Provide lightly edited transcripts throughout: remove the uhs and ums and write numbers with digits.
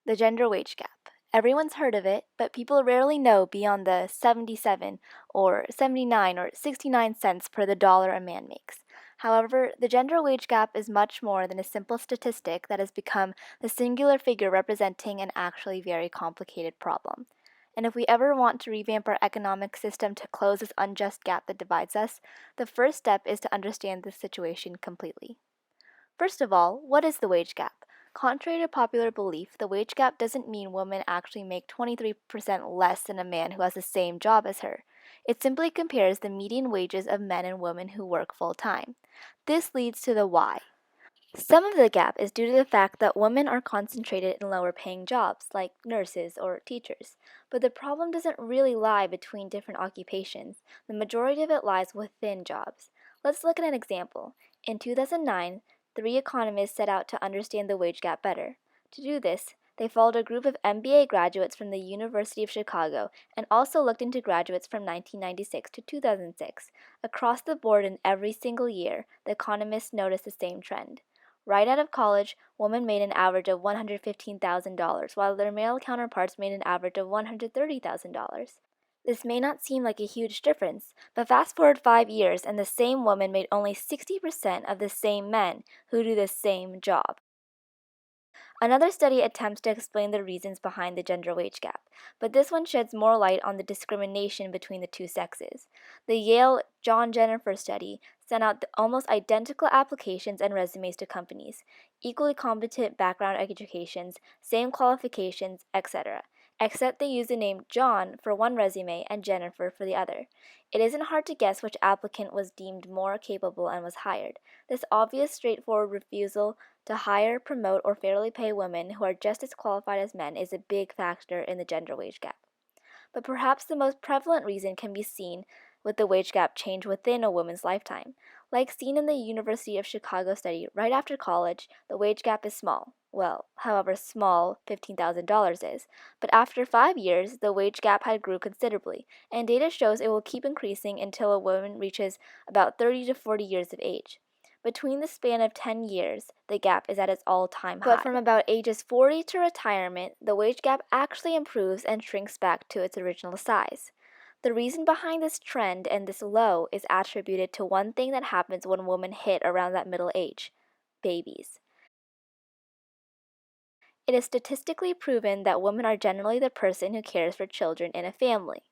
The gender wage gap. Everyone's heard of it, but people rarely know beyond the 77 or 79 or 69 cents per the dollar a man makes. However, the gender wage gap is much more than a simple statistic that has become the singular figure representing an actually very complicated problem. And if we ever want to revamp our economic system to close this unjust gap that divides us, the first step is to understand the situation completely. First of all, what is the wage gap? Contrary to popular belief, the wage gap doesn't mean women actually make 23% less than a man who has the same job as her. It simply compares the median wages of men and women who work full time. This leads to the why. Some of the gap is due to the fact that women are concentrated in lower paying jobs, like nurses or teachers. But the problem doesn't really lie between different occupations. The majority of it lies within jobs. Let's look at an example. In 2009, three economists set out to understand the wage gap better. To do this, they followed a group of MBA graduates from the University of Chicago and also looked into graduates from 1996 to 2006. Across the board in every single year, the economists noticed the same trend. Right out of college, women made an average of $115,000, while their male counterparts made an average of $130,000. This may not seem like a huge difference, but fast forward 5 years and the same woman made only 60% of the same men who do the same job. Another study attempts to explain the reasons behind the gender wage gap, but this one sheds more light on the discrimination between the two sexes. The Yale John Jennifer study sent out almost identical applications and resumes to companies, equally competent background educations, same qualifications, etc., except they used the name John for one resume and Jennifer for the other. It isn't hard to guess which applicant was deemed more capable and was hired. This obvious, straightforward refusal to hire, promote, or fairly pay women who are just as qualified as men is a big factor in the gender wage gap. But perhaps the most prevalent reason can be seen with the wage gap change within a woman's lifetime. Like seen in the University of Chicago study, right after college, the wage gap is small. Well, however small $15,000 is. But after 5 years, the wage gap had grew considerably, and data shows it will keep increasing until a woman reaches about 30 to 40 years of age. Between the span of 10 years, the gap is at its all-time high. But from about ages 40 to retirement, the wage gap actually improves and shrinks back to its original size. The reason behind this trend and this low is attributed to one thing that happens when women hit around that middle age: babies. It is statistically proven that women are generally the person who cares for children in a family.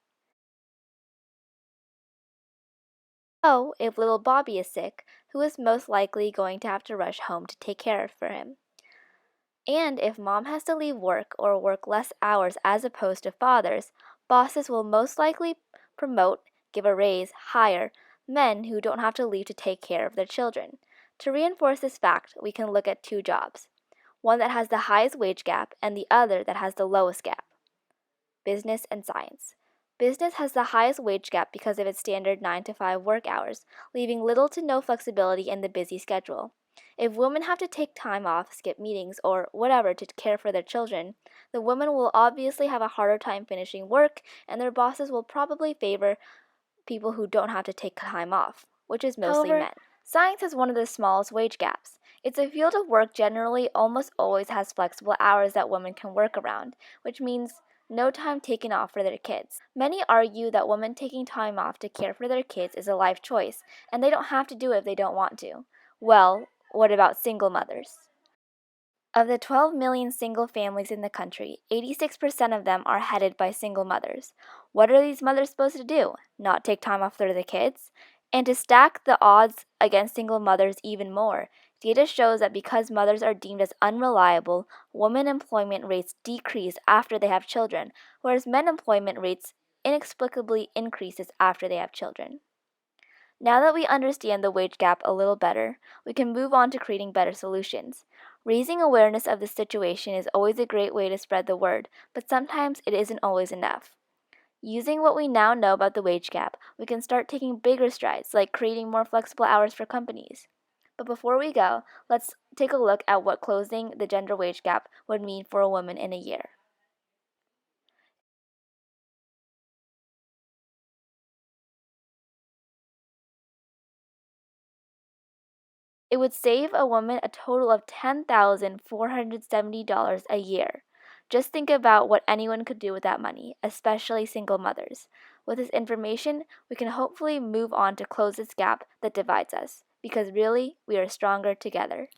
So, if little Bobby is sick, who is most likely going to have to rush home to take care of for him? And if mom has to leave work or work less hours as opposed to fathers, bosses will most likely promote, give a raise, hire men who don't have to leave to take care of their children. To reinforce this fact, we can look at two jobs, one that has the highest wage gap and the other that has the lowest gap: business and science. Business has the highest wage gap because of its standard 9 to 5 work hours, leaving little to no flexibility in the busy schedule. If women have to take time off, skip meetings, or whatever to care for their children, the women will obviously have a harder time finishing work, and their bosses will probably favor people who don't have to take time off, which is mostly men. Science has one of the smallest wage gaps. It's a field of work generally almost always has flexible hours that women can work around, which means no time taken off for their kids. Many argue that women taking time off to care for their kids is a life choice, and they don't have to do it if they don't want to. Well, what about single mothers? Of the 12 million single families in the country, 86% of them are headed by single mothers. What are these mothers supposed to do? Not take time off for the kids? And to stack the odds against single mothers even more, data shows that because mothers are deemed as unreliable, women employment rates decrease after they have children, whereas men employment rates inexplicably increases after they have children. Now that we understand the wage gap a little better, we can move on to creating better solutions. Raising awareness of the situation is always a great way to spread the word, but sometimes it isn't always enough. Using what we now know about the wage gap, we can start taking bigger strides, like creating more flexible hours for companies. But before we go, let's take a look at what closing the gender wage gap would mean for a woman in a year. It would save a woman a total of $10,470 a year. Just think about what anyone could do with that money, especially single mothers. With this information, we can hopefully move on to close this gap that divides us, because really, we are stronger together.